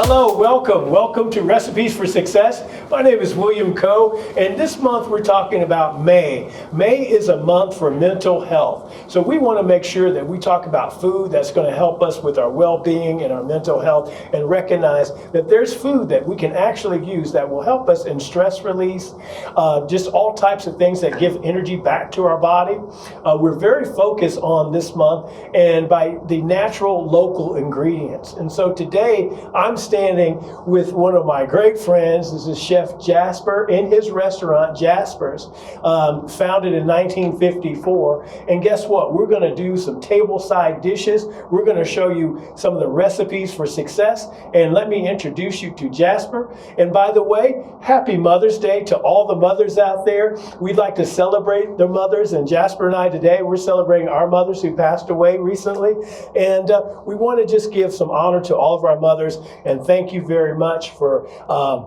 Hello, welcome to Recipes for Success. My name is William Coe, and this month we're talking about May. May is a month for mental health. So we want to make sure that we talk about food that's going to help us with our well-being and our mental health, and recognize that there's food that we can actually use that will help us in stress release, just all types of things that give energy back to our body. We're very focused on this month and by the natural local ingredients. And so today I'm standing with one of my great friends. This is Chef Jasper in his restaurant, Jasper's, founded in 1954. And guess what? We're going to do some tableside dishes. We're going to show you some of the recipes for success. And let me introduce you to Jasper. And by the way, happy Mother's Day to all the mothers out there. We'd like to celebrate the mothers. And Jasper and I today, we're celebrating our mothers who passed away recently. And we want to just give some honor to all of our mothers. And thank you very much for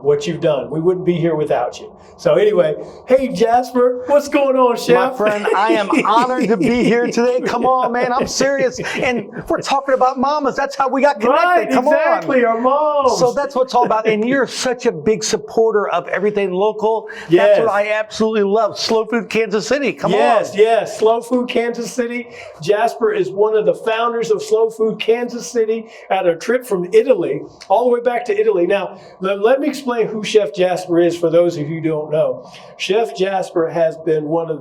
what you've done. We wouldn't be here without you. So anyway, hey Jasper, what's going on, Chef? My friend, I am honored to be here today. Come on, man, I'm serious. And we're talking about mamas. That's how we got connected. Right, Come exactly, on. Our moms. So that's what it's all about. And you're such a big supporter of everything local. Yes. That's what I absolutely love. Slow Food Kansas City. Come on. Yes, Slow Food Kansas City. Jasper is one of the founders of Slow Food Kansas City at a trip from Italy, all the way back to Italy. Now, let me explain who Chef Jasper is for those of you who don't know. Chef Jasper has been one of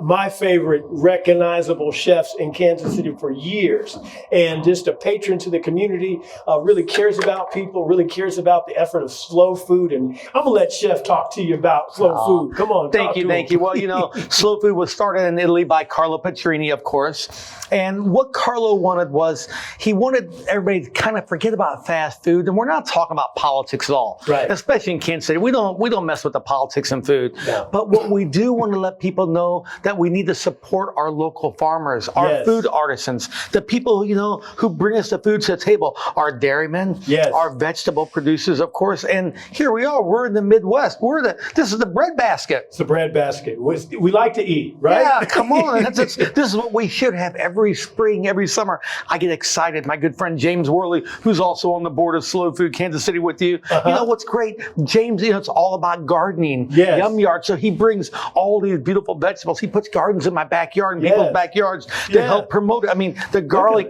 my favorite recognizable chefs in Kansas City for years, and just a patron to the community, really cares about people, really cares about the effort of slow food. And I'm gonna let Chef talk to you about slow food. Come on. Thank you. Well, you know, Slow Food was started in Italy by Carlo Petrini, of course. And what Carlo wanted was, he wanted everybody to kind of forget about fast food. And we're not talking about politics at all, right? Especially in Kansas City. We don't mess with the politics and food. No. But what we do want to let people know that we need to support our local farmers, our food artisans, the people, you know, who bring us the food to the table, our dairymen, our vegetable producers, of course. And here we are, we're in the Midwest. This is the bread basket. It's the bread basket. We like to eat, right? Yeah, come on. This is what we should have every spring, every summer. I get excited. My good friend James Worley, who's also on the board of Slow Food Kansas City with you. You know what's great? James, you know, it's all about gardening, yum yard. So he brings all these beautiful vegetables. He puts gardens in my backyard and people's backyards to help promote it. I mean, the garlic.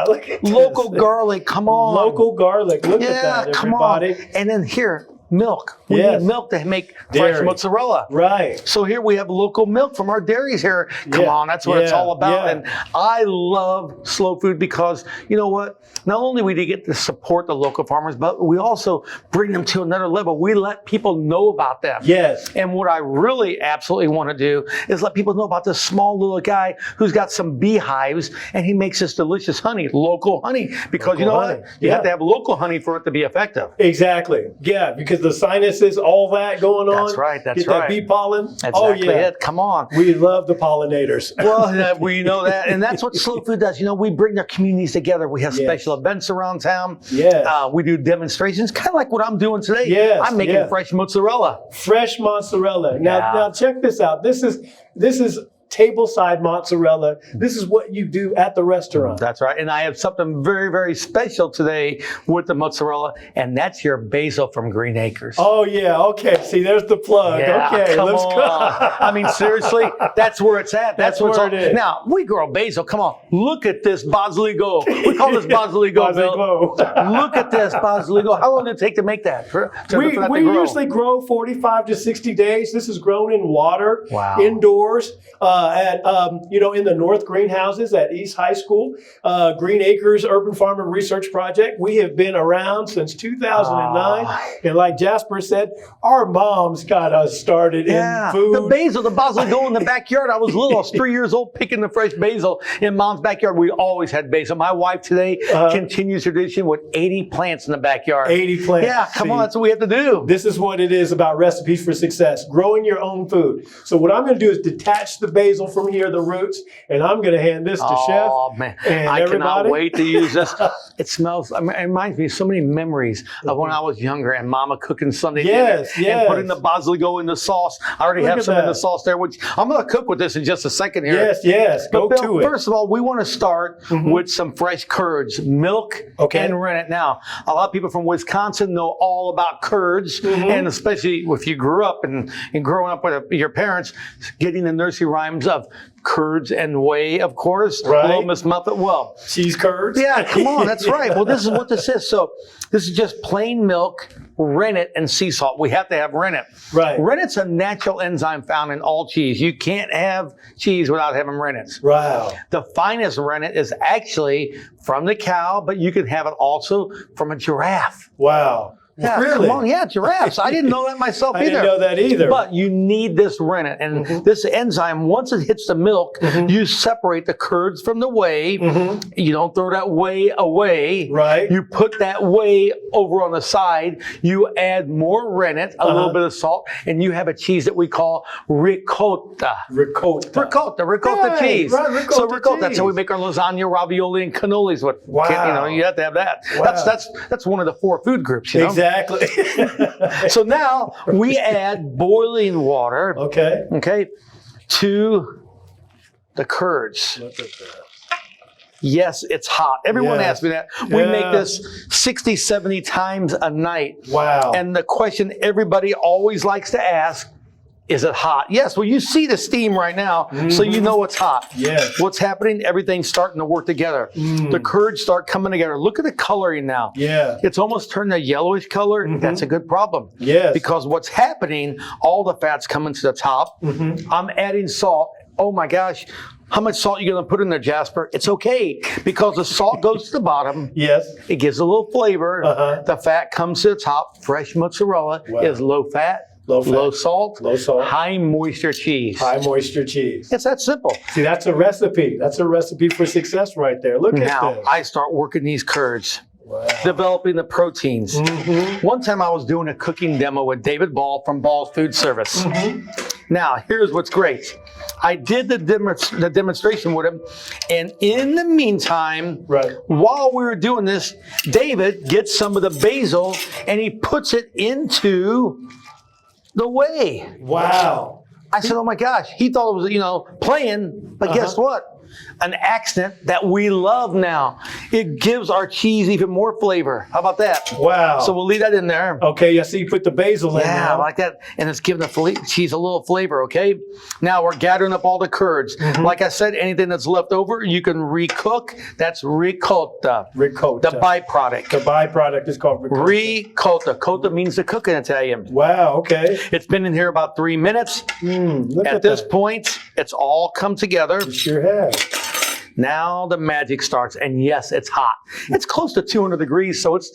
Look at local garlic. Come on. Local garlic. Look at that, everybody. Come on. And then here, milk. We need milk to make fresh mozzarella. Right. So here we have local milk from our dairies here. Come on, that's what it's all about. And I love Slow Food because, you know what? Not only we get to support the local farmers, but we also bring them to another level. We let people know about them. Yes. And what I really absolutely want to do is let people know about this small little guy who's got some beehives, and he makes this delicious honey, local honey. Because local, you know what? You have to have local honey for it to be effective. Exactly. Yeah, because the sinuses, all that going on. That's right. Get that bee pollen. Exactly it. Come on. We love the pollinators. Well, we know that. And that's what Slow Food does. You know, we bring their communities together. We have special events around town. We do demonstrations, kind of like what I'm doing today. I'm making fresh mozzarella. Fresh mozzarella. Now check this out. This is tableside mozzarella. This is what you do at the restaurant. That's right. And I have something very, very special today with the mozzarella, and that's your basil from Green Acres. Oh, yeah. Okay. See, there's the plug. Okay. Let's go. I mean, seriously, that's where it's at. That's where it is. Now, we grow basil. Come on. Look at this basilico. We call this basilico, Bill. Look at this basilico. How long did it take to make that? We usually grow 45 to 60 days. This is grown in water, indoors. In the North greenhouses at East High School, Green Acres Urban Farm and Research Project. We have been around since 2009. And like Jasper said, our moms got us started in food. The basil, the basilico in the backyard. I was little, I was 3 years old picking the fresh basil in Mom's backyard. We always had basil. My wife today continues tradition with 80 plants in the backyard. 80 plants. Yeah, come on, that's what we have to do. This is what it is about Recipes for Success, growing your own food. So what I'm going to do is detach the basil basil from here, the roots, and I'm going to hand this to Chef. Oh man, and I everybody. cannot wait to use this. It smells. I mean, it reminds me of so many memories of when I was younger and Mama cooking Sunday dinner and putting the basilico in the sauce. I already have some in the sauce there, which I'm going to cook with this in just a second here. Yes, yes. Go Bill, to it. First of all, we want to start with some fresh curds, milk, and rennet. Now, a lot of people from Wisconsin know all about curds, and especially if you grew up and growing up with your parents, getting the nursery rhymes of curds and whey, of course. Right. Little Miss Muffet. Well, cheese curds. Yeah, come on, that's right. Well, this is what this is. So this is just plain milk, rennet, and sea salt. We have to have rennet. Right. Rennet's a natural enzyme found in all cheese. You can't have cheese without having rennet. Wow. The finest rennet is actually from the cow, but you can have it also from a giraffe. Wow. Yeah, really? Come on, yeah, giraffes. I didn't know that myself either. I didn't know that either. But you need this rennet. And this enzyme, once it hits the milk, you separate the curds from the whey. You don't throw that whey away. Right. You put that whey over on the side. You add more rennet, a little bit of salt, and you have a cheese that we call ricotta. Ricotta cheese. Right, ricotta so ricotta, cheese. that's how we make our lasagna, ravioli, and cannolis with. Wow. You have to have that. Wow. That's one of the 4 food groups, you know? Exactly. So now we add boiling water, okay, to the curds. Look at that. Yes, it's hot. Everyone asks me that. We make this 60, 70 times a night. Wow. And the question everybody always likes to ask, is it hot? Yes, well, you see the steam right now, so you know it's hot. Yes. What's happening? Everything's starting to work together. The curds start coming together. Look at the coloring now. Yeah. It's almost turned a yellowish color. That's a good problem. Yes. Because what's happening, all the fat's coming to the top. I'm adding salt. Oh my gosh. How much salt are you going to put in there, Jasper? It's okay, because the salt goes to the bottom. Yes. It gives a little flavor. The fat comes to the top. Fresh mozzarella is low fat. Low salt, high moisture cheese. High moisture cheese. It's that simple. See, that's a recipe. That's a recipe for success right there. Look at Now, this. I start working these curds. Wow. Developing the proteins. One time I was doing a cooking demo with David Ball from Ball's Food Service. Now, here's what's great. I did the demonstration with him, and in the meantime, while we were doing this, David gets some of the basil and he puts it into the whey. Wow. I said, oh my gosh. He thought it was, playing, but guess what? An accent that we love now. It gives our cheese even more flavor. How about that? Wow. So we'll leave that in there. Okay, I see you put the basil in there. Yeah, like that. And it's giving the cheese a little flavor, okay? Now we're gathering up all the curds. Like I said, anything that's left over, you can recook. That's ricotta. Ricotta. The byproduct. The byproduct is called ricotta. Ricotta. Cotta means to cook in Italian. Wow, okay. It's been in here about 3 minutes. Look At this point, it's all come together. It sure has. Now the magic starts, and yes, it's hot. It's close to 200 degrees, so it's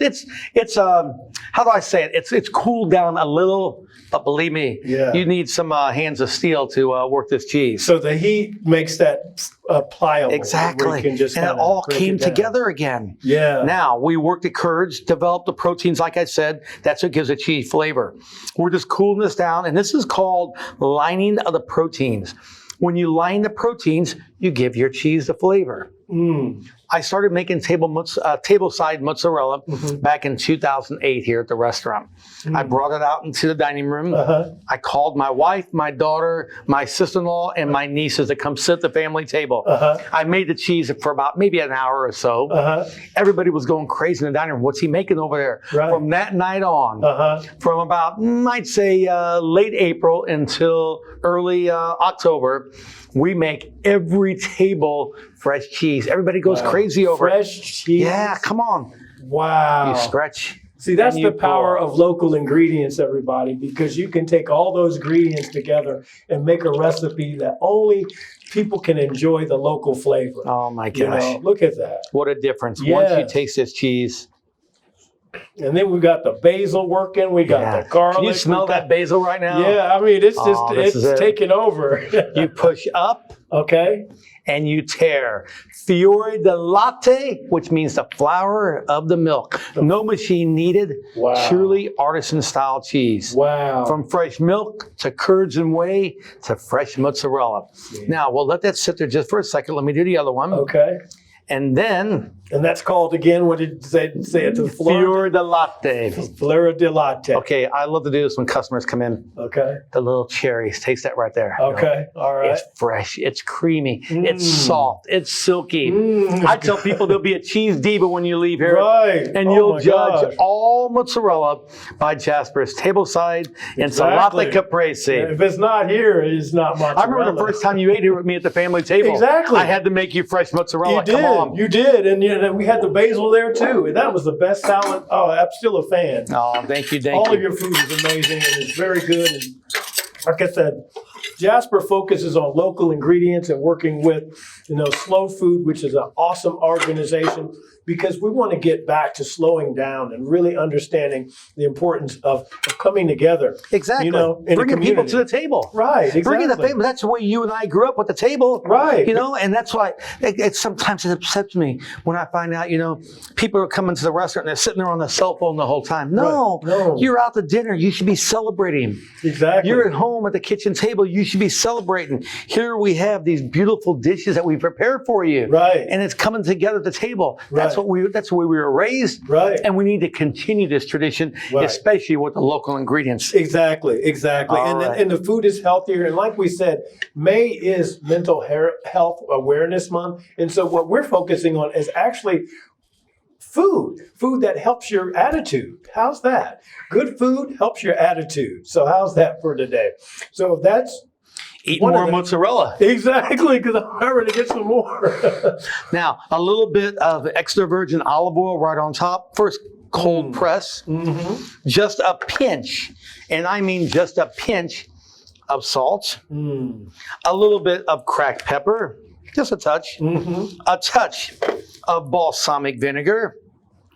how do I say it? It's cooled down a little, but believe me, you need some hands of steel to work this cheese. So the heat makes that pliable. Exactly, and it all came together again. Yeah. Now we work the curds, develop the proteins. Like I said, that's what gives a cheese flavor. We're just cooling this down, and this is called lining of the proteins. When you line the proteins, you give your cheese the flavor. I started making table-side mozzarella back in 2008 here at the restaurant. I brought it out into the dining room. I called my wife, my daughter, my sister-in-law, and my nieces to come sit at the family table. I made the cheese for about maybe an hour or so. Everybody was going crazy in the dining room. What's he making over there? From that night on, from about, I'd say, late April until early October, we make every table fresh cheese. Everybody goes crazy over fresh cheese. Yeah, come on. Wow. You stretch. See, that's the power of local ingredients, everybody, because you can take all those ingredients together and make a recipe that only people can enjoy the local flavor. Oh my gosh. Look at that. What a difference. Once you taste this cheese, And then we got the basil working. We got the garlic. Can you smell that basil right now? Yeah, I mean, it's just, it's taking over. You push up. Okay. And you tear. Fiore di latte, which means the flour of the milk. No machine needed. Wow. Truly artisan-style cheese. Wow. From fresh milk to curds and whey to fresh mozzarella. Yeah. Now, we'll let that sit there just for a second. Let me do the other one. Okay. And then... And that's called, again, what did you say it to the Fiore di latte. Fiore di latte. Okay, I love to do this when customers come in. Okay. The little cherries. Taste that right there. Okay, all right. It's fresh. It's creamy. It's soft. It's silky. I tell people there'll be a cheese diva when you leave here. Right. And you'll judge all mozzarella by Jasper's tableside and salata caprese. If it's not here, it's not mozzarella. I remember the first time you ate here with me at the family table. Exactly. I had to make you fresh mozzarella. You did. Come on. You did. And we had the basil there too. And that was the best salad. Oh, I'm still a fan. Oh, thank you. All of your food is amazing and it's very good. And like I said, Jasper focuses on local ingredients and working with, Slow Food, which is an awesome organization, because we want to get back to slowing down and really understanding the importance of coming together. Exactly. In bringing people to the table. Right. Exactly. Bringing the family. That's the way you and I grew up with the table. Right. And that's why sometimes it upsets me when I find out, people are coming to the restaurant and they're sitting there on their cell phone the whole time. No, right. No. You're out to dinner. You should be celebrating. Exactly. You're at home at the kitchen table. You should be celebrating. Here we have these beautiful dishes that we prepared for you. Right. And it's coming together at the table. Right. That's the way we were raised. Right. And we need to continue this tradition, right. especially with the local ingredients. Exactly. And the food is healthier. And like we said, May is Mental Health Awareness Month. And so what we're focusing on is actually food that helps your attitude. How's that? Good food helps your attitude. So how's that for today? So that's Eat more mozzarella. Exactly, because I'm ready to get some more. Now, a little bit of extra virgin olive oil right on top. First, cold press. Mm-hmm. Just a pinch, and I mean just a pinch of salt. A little bit of cracked pepper. Just a touch. Mm-hmm. A touch of balsamic vinegar.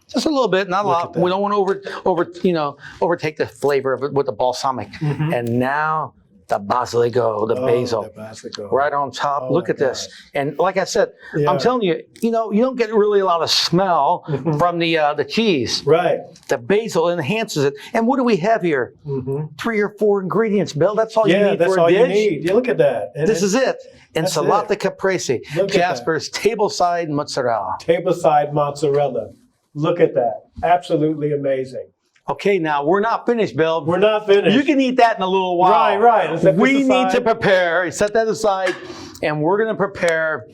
Just a little bit, not a lot. We don't want to overtake the flavor of it with the balsamic. Mm-hmm. And now the basilico, the basil, right on top. Oh, look at this. And like I said, I'm telling you, you don't get really a lot of smell from the cheese. Right. The basil enhances it. And what do we have here? 3 or 4 ingredients, Bill. That's all you need that's for a all dish. you need. Yeah, look at that. And this is it. And salata caprese, Jasper's tableside mozzarella. Tableside mozzarella. Look at that. Absolutely amazing. Okay, now we're not finished, Bill. We're not finished. You can eat that in a little while. Right. We need to prepare. Set that aside, and we're going to prepare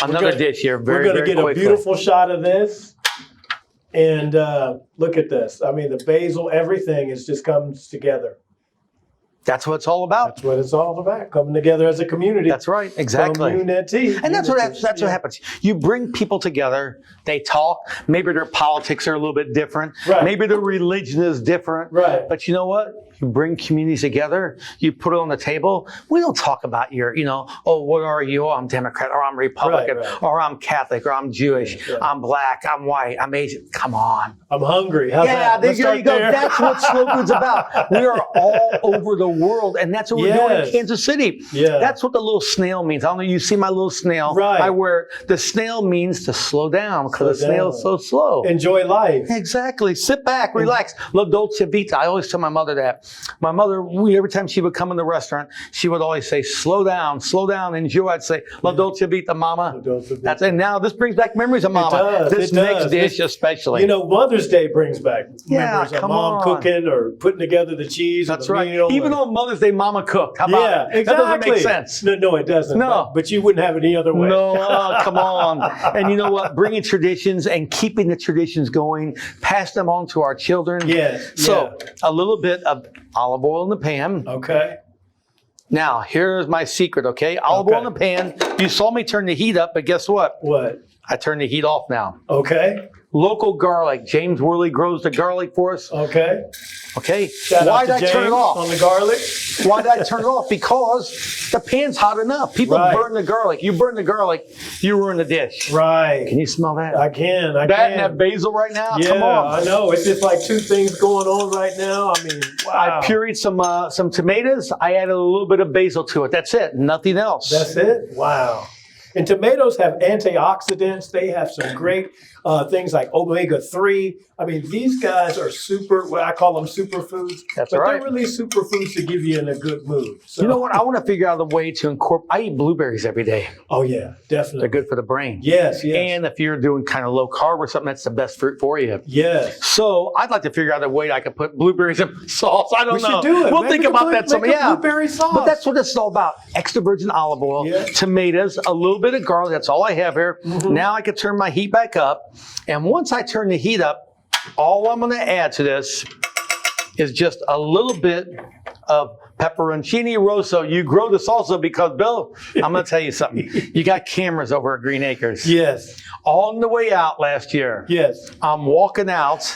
another dish here very, very quickly. We're going to get a beautiful shot of this. And look at this. I mean, the basil, everything just comes together. That's what it's all about. That's what it's all about. Coming together as a community. That's right. Exactly. Community. And that's what happens. You bring people together. They talk. Maybe their politics are a little bit different. Right. Maybe their religion is different. Right. But you know what? You bring communities together. You put it on the table. We don't talk about your, what are you? Oh, I'm Democrat, or I'm Republican, or I'm Catholic, or I'm Jewish, I'm black, I'm white, I'm Asian. Come on. I'm hungry. How's that? There you go. That's what Slow Food's about. We are all over the world, and that's what we're doing in Kansas City. Yeah. That's what the little snail means. I don't know, you see my little snail. Right. I wear it. The snail means to slow down because the snail is so slow. Enjoy life. Exactly. Sit back, relax. La dolce vita. I always tell my mother that. My mother, every time she would come in the restaurant, she would always say, slow down, enjoy. I'd say, La dolce vita, mama. That's it. Now, this brings back memories of mama. This next dish especially. Mother's Day brings back memories of mom on. Cooking or putting together the cheese. That's right. Even on Mother's Day, mama cooked. How about it? Exactly. That doesn't make sense. No, it doesn't. No. But you wouldn't have it any other way. No, come on. And you know what? Bringing traditions and keeping the traditions going, pass them on to our children. Yes. So, a little bit of olive oil in the pan. Okay. Now, here's my secret, okay? Olive oil in the pan. You saw me turn the heat up, but guess what? What? I turned the heat off now. Okay. Local garlic. James Worley grows the garlic for us. Okay. Okay. Shout Why out to did I turn it James off? on the garlic. Why did I turn it off? Because the pan's hot enough. People burn the garlic. You burn the garlic, you ruin the dish. Right. Can you smell that? I can. That and that basil right now? Yeah, Come on. I know. It's just like two things going on right now. I mean, wow. I pureed some tomatoes. I added a little bit of basil to it. That's it. Nothing else. That's it? Wow. And tomatoes have antioxidants. They have some great things like omega-3. I mean, these guys are I call them superfoods. That's but right. they're really superfoods to give you in a good mood. So, you know what? I want to figure out a way to incorporate. I eat blueberries every day. Oh, yeah, definitely. They're good for the brain. Yes, yes. And if you're doing kind of low carb or something, that's the best fruit for you. Yes. So I'd like to figure out a way I could put blueberries in sauce. I don't know. We should do it. We'll think about that some. Yeah. Blueberry sauce. But that's what this is all about. Extra virgin olive oil, tomatoes, a little bit of garlic. That's all I have here. Mm-hmm. Now I can turn my heat back up. And once I turn the heat up, all I'm going to add to this is just a little bit of pepperoncini rosso. You grow the salsa because, Bill, I'm going to tell you something. You got cameras over at Green Acres. Yes. On the way out last year, Yes. I'm walking out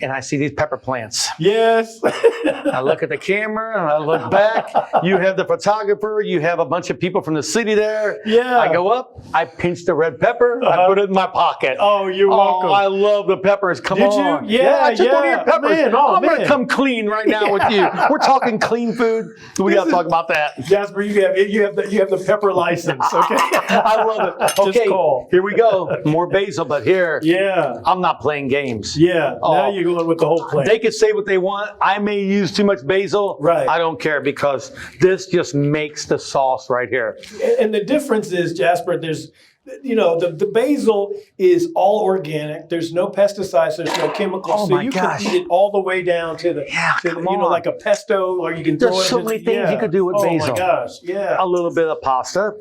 and I see these pepper plants. Yes. I look at the camera and I look back. You have the photographer. You have a bunch of people from the city there. Yeah. I go up. I pinch the red pepper. I put it in my pocket. Oh, you're welcome. Oh, I love the peppers. Come on. Did you? Yeah, I took one of your yeah. peppers. Man, oh, I'm going to man. come clean right now with you. We're talking clean food. We got to talk about that. Jasper, you have the pepper license. Okay. I love it. Okay, call. here we go. More basil, but here, Yeah. I'm not playing games. Yeah. Oh. Now you're going with the whole plan. They can say what they want. I may use too much basil. Right. I don't care because this just makes the sauce right here. And the difference is, Jasper, there's, the basil is all organic. There's no pesticides. There's no chemicals. Oh, so my you gosh. can eat it all the way down to the, Come on. like a pesto, or you can throw There's it. so many things you could do with basil. Oh my gosh, yeah. A little bit of pasta.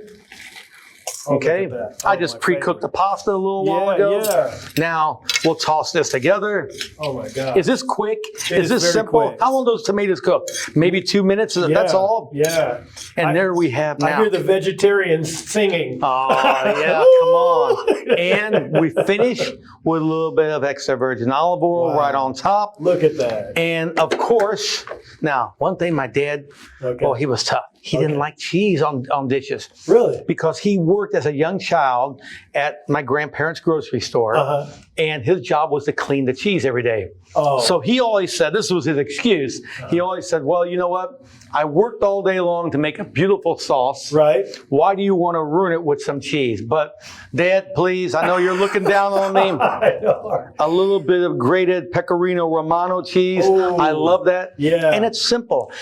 Oh, look Okay, at that. I Oh, just my pre-cooked the favorite. pasta a little while Yeah, ago. yeah. Now we'll toss this together. Oh my God. Is this quick? It Is is this very simple? quick. How long do those tomatoes cook? Maybe 2 minutes. That's Yeah, all. Yeah. And there we have now. I hear the vegetarians singing. Oh, yeah, come on. And we finish with a little bit of extra virgin olive oil Wow. right on top. Look at that. And of course, now, one thing my dad, Okay. he was tough. He didn't like cheese on dishes. Really? Because he worked as a young child at my grandparents' grocery store. Uh-huh. And his job was to clean the cheese every day. Oh. So he always said, this was his excuse. He always said, well, you know what? I worked all day long to make a beautiful sauce. Right. Why do you want to ruin it with some cheese? But Dad, please, I know you're looking down on me. I know. A little bit of grated Pecorino Romano cheese. Oh. I love that. Yeah. And it's simple.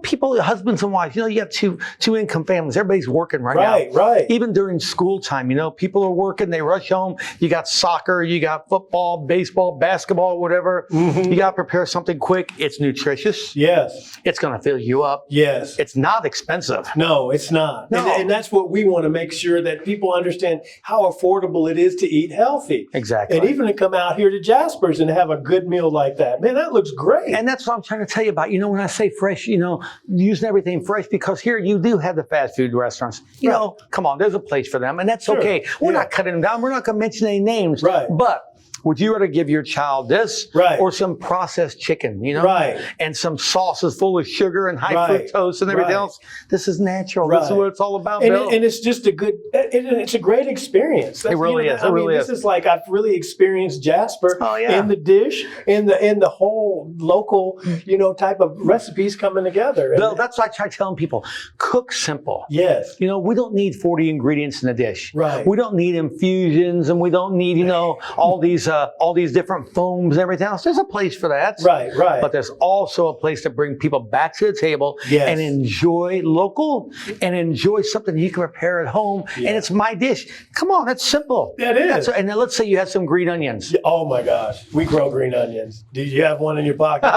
People, husbands and wives, you got two income families. Everybody's working right now. Right. Even during school time, people are working. They rush home. You got soccer, you got football, baseball, basketball, whatever. Mm-hmm. You got to prepare something quick. It's nutritious. Yes. It's going to fill you up. Yes. It's not expensive. No, it's not. No. And that's what we want to make sure that people understand how affordable it is to eat healthy. Exactly. And even to come out here to Jasper's and have a good meal like that. Man, that looks great. And that's what I'm trying to tell you about. When I say fresh, using everything fresh, because here you do have the fast food restaurants. Come on, there's a place for them, and that's Sure. okay. We're Yeah. not cutting them down. We're not going to mention any names. Right. But would you rather give your child this Right. or some processed chicken, Right. And some sauces full of sugar and high Right. fructose and everything Right. else? This is natural. Right. This is what it's all about, And, Bill. and it's just it's a great experience. It really is. It really this is. is like I've really experienced Jasper Oh, yeah. in the dish, in the whole local, type of recipes coming together. Bill, And- that's why I try telling people, cook simple. yes. We don't need 40 ingredients in a dish. Right. We don't need infusions, and we don't need, all these different foams and everything else. There's a place for that. Right. But there's also a place to bring people back to the table Yes. and enjoy local and enjoy something you can prepare at home. Yeah. And it's my dish. Come on, it's simple. That is. And then let's say you have some green onions. Oh my gosh, we grow green onions. Do you have one in your pocket?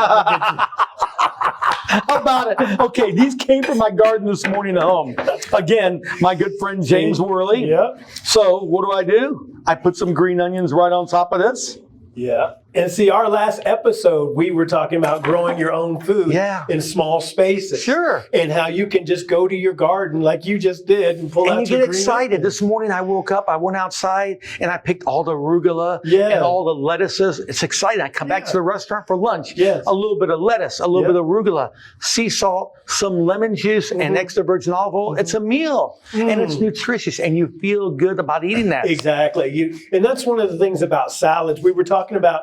How about it? Okay, these came from my garden this morning at home. Again, my good friend James Worley. Yeah. So what do? I put some green onions right on top of this. Yeah. And see, our last episode, we were talking about growing your own food in small spaces. Sure. And how you can just go to your garden like you just did and pull out your And you get excited. onions. This morning I woke up, I went outside, and I picked all the arugula and all the lettuces. It's exciting. I come back to the restaurant for lunch. Yes. A little bit of lettuce, a little bit of arugula, sea salt, some lemon juice, and extra virgin olive oil. It's a meal, and it's nutritious, and you feel good about eating that. Exactly. And that's one of the things about salads. We were talking about,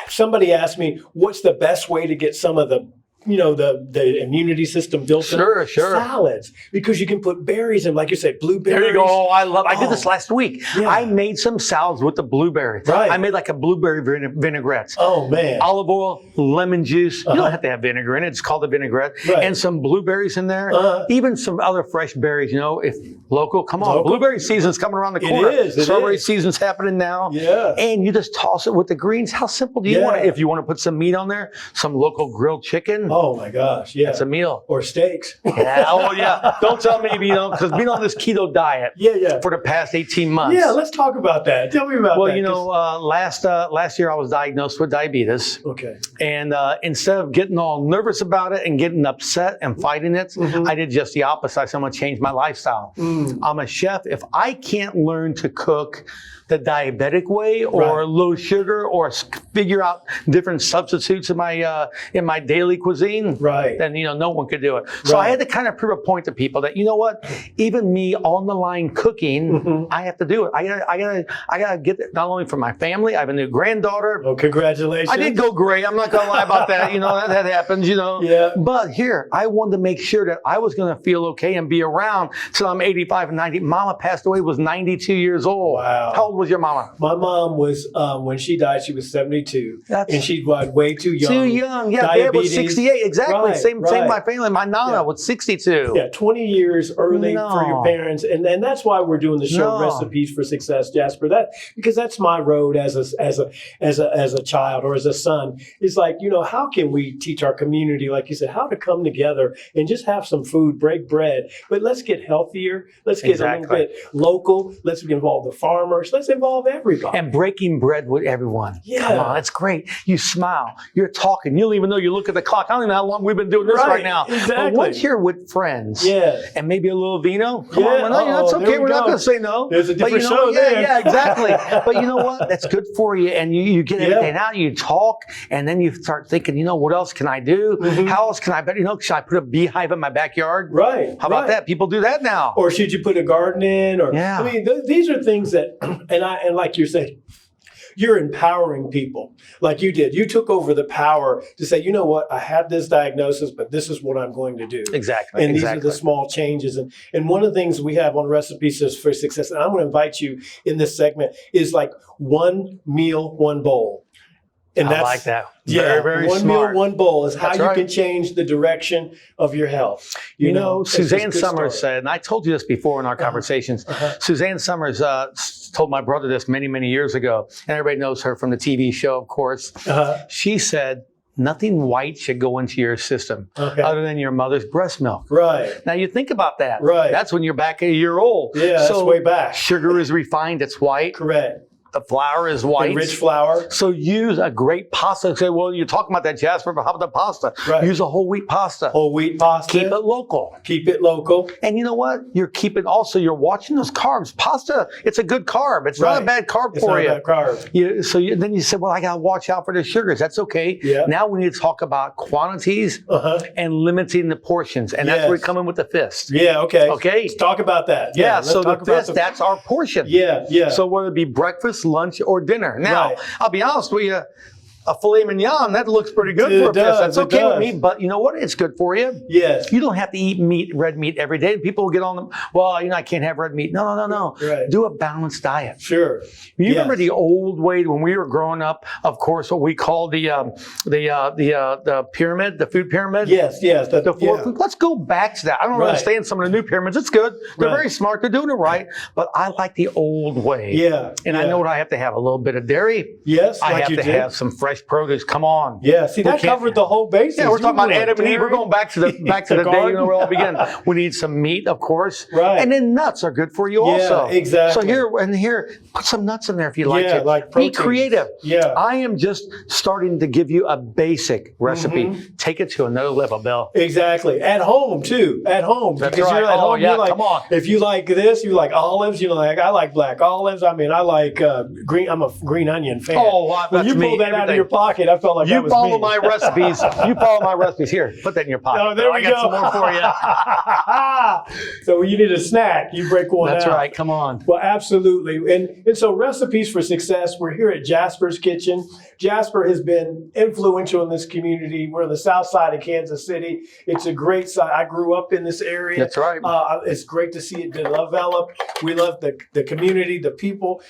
somebody asked me, what's the best way to get some of the immunity system built up? Sure. Salads. Because you can put berries in, like you said, blueberries. There you go. I did this last week. Yeah. I made some salads with the blueberries. Right. I made like a blueberry vinaigrette. Oh, man. Olive oil, lemon juice. You don't have to have vinegar in it. It's called a vinaigrette. Right. And some blueberries in there. Even some other fresh berries, if local. Come on. Blueberry season's coming around the corner. It is. Strawberry season's happening now. Yeah. And you just toss it with the greens. How simple do you want it? If you want to put some meat on there, some local grilled chicken. Oh, my gosh. Yeah. It's a meal. Or steaks. Yeah. Oh, yeah. Don't tell me, because being on this keto diet for the past 18 months. Yeah, let's talk about that. Tell me about that. Well, last year I was diagnosed with diabetes. Okay. And instead of getting all nervous about it and getting upset and fighting it, I did just the opposite. I said, I'm going to change my lifestyle. I'm a chef. If I can't learn to cook the diabetic way or low sugar or figure out different substitutes in my daily cuisine, then no one could do it. So I had to kind of prove a point to people that even me on the line cooking, I have to do it. I gotta get it not only for my family. I have a new granddaughter. Oh, congratulations! I did go great. I'm not gonna lie about that. That happens. Yeah. But here, I wanted to make sure that I was gonna feel okay and be around till I'm 85 and 90. Mama passed away, was 92 years old. Wow. How old was your mama? My mom was, when she died, she was 72. And she died way too young. Too young. Yeah, Dad was 68. Exactly. Same my family. My nana was 62. Yeah, 20 years early for your parents. And that's why we're doing the show Recipes for Success, Jasper. Because that's my road as a child or as a son. It's like, how can we teach our community, like you said, how to come together and just have some food, break bread. But let's get healthier. Let's get a little bit local. Let's involve the farmers. Let's involve everybody. And breaking bread with everyone. Yeah. Come on, it's great. You smile. You're talking. You don't even know. You look at the clock. I don't even know how long we've been doing this right now. Exactly. But once you're with friends and maybe a little vino, come on, that's okay. We're not going to say no. There's a different show there. Yeah, exactly. But you know what? That's good for you. And you get everything out. You talk. And then you start thinking, what else can I do? How else can I better? Should I put a beehive in my backyard? Right. How about that? People do that now. Or should you put a garden in? Or I mean, these are things that, and like you're saying, you're empowering people like you did. You took over the power to say, you know what, I have this diagnosis, but this is what I'm going to do. Exactly. And these are the small changes. And one of the things we have on Recipes for Success, and I'm going to invite you in this segment, is like one meal, one bowl. And I like that. Very, very one smart. meal, one bowl is how you can change the direction of your health. You know, Suzanne Summers said, and I told you this before in our conversations, Suzanne Summers told my brother this many, many years ago, and everybody knows her from the TV show, of course. She said, nothing white should go into your system other than your mother's breast milk. Right. Now you think about that. Right. That's when you're back a year old. Yeah, that's way back. Sugar is refined, it's white. Correct. The flour is white. And rich flour. So use a great pasta. Say, well, you're talking about that, Jasper, but how about the pasta? Right. Use a whole wheat pasta. Whole wheat pasta. Keep it local. Keep it local. And you know what? You're watching those carbs. Pasta, it's a good carb. It's not a bad carb for you. It's not a bad carb. Then you said, well, I got to watch out for the sugars. That's okay. Yeah. Now we need to talk about quantities and limiting the portions. And that's where we come in with the fist. Yeah, okay. Okay. Let's talk about that. Yeah, so the fist, that's our portion. Yeah, yeah. So whether it be breakfast, lunch, or dinner. Now, I'll be honest with you, a filet mignon, that looks pretty good for a fist. That's okay with me, but you know what? It's good for you. Yes. You don't have to eat red meat every day. People will get on them, well, I can't have red meat. No. Right. Do a balanced diet. Sure. You remember the old way when we were growing up, of course, what we call the pyramid, the food pyramid? Yes. The four food. Let's go back to that. I don't understand some of the new pyramids. It's good. They're very smart. They're doing it right. But I like the old way. Yeah. And I know what I have to have. A little bit of dairy. Yes. I have to have some fresh fresh produce. Come on. Yeah, see, that covered the whole basis. Yeah, we're talking about Adam and Eve. dairy. We're going back to the day, you know, where it all began. We need some meat, of course. Right. And then nuts are good for you Yeah, also. exactly. So here, put some nuts in there if you like Yeah, to. like Be proteins. creative. Yeah. I am just starting to give you a basic recipe. Take it to another level, Bill. Exactly. At home, too. At home. That's Because right. you're at Oh, home, yeah, you're like, come on. if you like this, you like olives, you know, like, I like black olives. I mean, I like green, I'm a green onion fan. Oh, wow, when you that's me, pulled that out of everything. your pocket, I felt like that You was follow me. my recipes. You follow my recipes. Here, put that in your pocket. Oh, there I we got go. some more for you. So when you need a snack, you break one That's out. right. Come on. Well, absolutely. And so Recipes for Success, we're here at Jasper's Kitchen. Jasper has been influential in this community. We're on the south side of Kansas City. It's a great site. I grew up in this area. That's right. It's great to see it develop. We love the community, the people,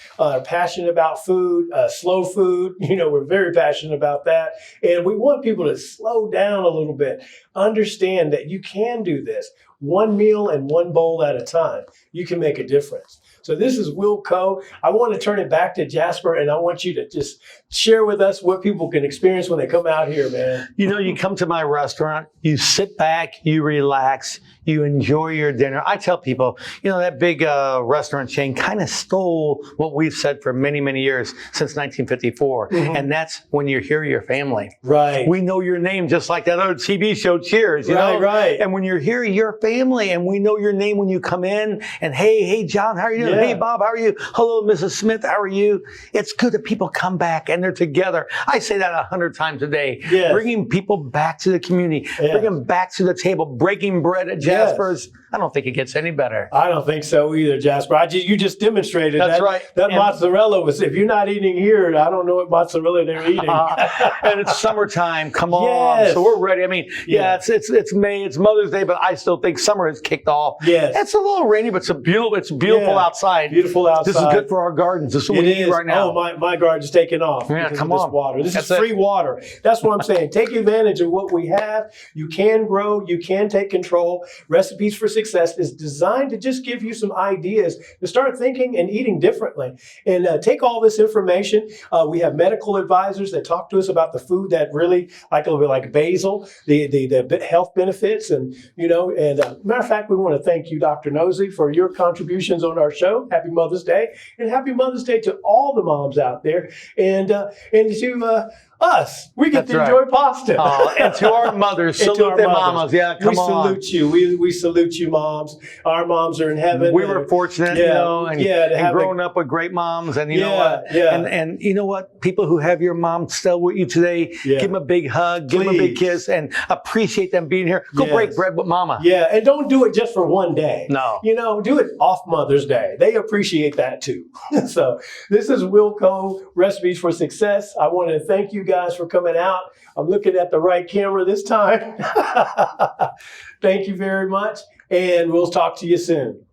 passionate about food, slow food. You know, we're very passionate about that. And we want people to slow down a little bit, understand that you can do this. One meal and one bowl at a time. You can make a difference. So this is Will Coe. I want to turn it back to Jasper, and I want you to just share with us what people can experience when they come out here, man. You know, you come to my restaurant, you sit back, you relax, you enjoy your dinner. I tell people, you know, that big restaurant chain kind of stole what we've said for many, many years since 1954. And that's when you're here, your family. Right. We know your name just like that other TV show, Cheers. You know? Right. And when you're here, your family, and we know your name when you come in. And hey, John, how are you doing? Yeah. Hey, Bob, how are you? Hello, Mrs. Smith, how are you? It's good that people come back and they're together. I say that 100 times a day. Yes. Bringing people back to the community, Yes. bring them back to the table, breaking bread at Jasper's. I don't think it gets any better. I don't think so either, Jasper. You just demonstrated That's that. right. That And- mozzarella was, if you're not eating here, I don't know what mozzarella they're eating. And it's summertime. Come on. Yes. So we're ready. I mean, Yeah. it's May, it's Mother's Day, but I still think summer has kicked off. Yes. It's a little rainy, but it's beautiful Yeah. outside. Beautiful outside. This is good for our gardens. This is what It we need is. right now. Oh, my garden's taking off. Yeah, because come of this on. water. This That's is it. free water. That's what I'm saying. Take advantage of what we have. You can grow. You can take control. Recipes for Success is designed to just give you some ideas to start thinking and eating differently. And take all this information. We have medical advisors that talk to us about the food that really, like basil, the health benefits, and matter of fact, we want to thank you, Dr. Nosey, for your contributions on our show. Happy Mother's Day, and happy Mother's Day to all the moms out there, and to us. We get That's to right. enjoy pasta. And to our mothers, And to salute our their mothers. mamas. Yeah, come we on. salute you. We salute you, moms. Our moms are in heaven. We were fortunate, you know, and to have growing up with great moms, and you know Yeah, what? yeah. And you know what? People who have your mom still with you today, Yeah. give them a big hug, give them a big Please. kiss, and appreciate them being here. Go Yes. break bread with mama. Yeah, and don't do it just for one day. No. Do it off Mother's Day. They appreciate that too. So this is Will Coe, Recipes for Success. I want to thank you guys for coming out. I'm looking at the right camera this time. Thank you very much, and we'll talk to you soon.